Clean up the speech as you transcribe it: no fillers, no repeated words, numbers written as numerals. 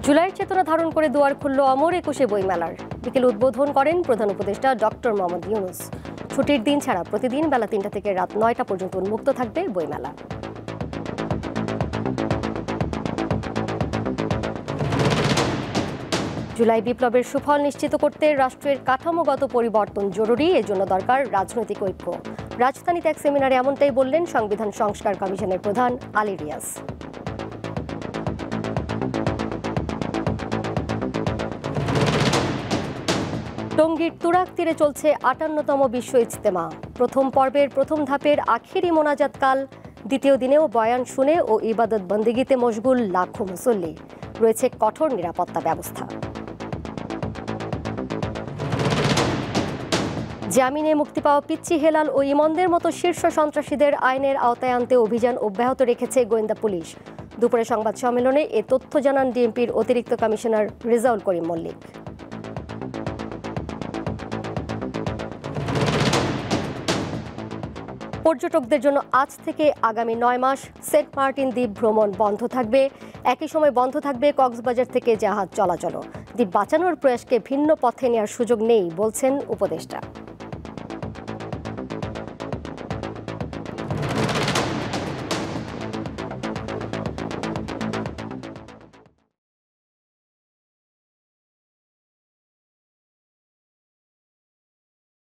জুলাইয়ের চেতনা ধারণ করে দুয়ার খুলল অমর একুশে বইমেলার। বিকেল উদ্বোধন করেন প্রধান উপদেষ্টা ডক্টর মোহাম্মদ ইউনূস। ছুটির দিন ছাড়া প্রতিদিন বেলা ৩টা থেকে রাত ৯টা পর্যন্ত উন্মুক্ত থাকবে বইমেলা। জুলাই বিপ্লবের সুফল নিশ্চিত করতে রাষ্ট্রের কাঠামোগত পরিবর্তন জরুরি, এজন্য দরকার রাজনৈতিক ঐক্য। রাজধানীতে এক সেমিনারে এমনটাই বললেন সংবিধান সংস্কার কমিশনের প্রধান আলী রিয়াজ। টঙ্গীর তুরাগ তীরে চলছে ৫৮তম বিশ্ব ইজতেমা। প্রথম পর্বের প্রথম ধাপের আখেরি মোনাজাত কাল। দ্বিতীয় দিনেও বয়ান শুনে ও ইবাদত বন্দেগীতে মশগুল লাখো মুসল্লি। রয়েছে কঠোর নিরাপত্তা ব্যবস্থা। জামিনে মুক্তি পাওয়া পিচ্চি হেলাল ও ইমনদের মতো শীর্ষ সন্ত্রাসীদের আইনের আওতায় আনতে অভিযান অব্যাহত রেখেছে গোয়েন্দা পুলিশ। দুপুরে সংবাদ সম্মেলনে এ তথ্য জানান ডিএমপির অতিরিক্ত কমিশনার রেজাউল করিম মল্লিক। পর্যটকদের জন্য আজ থেকে আগামী ৯ মাস সেন্ট মার্টিন দ্বীপ ভ্রমণ বন্ধ থাকবে। একই সময় বন্ধ থাকবে কক্সবাজার থেকে জাহাজ চলাচলও। দ্বীপ বাঁচানোর প্রয়াসকে ভিন্ন পথে নেওয়ার সুযোগ নেই বলছেন উপদেষ্টা।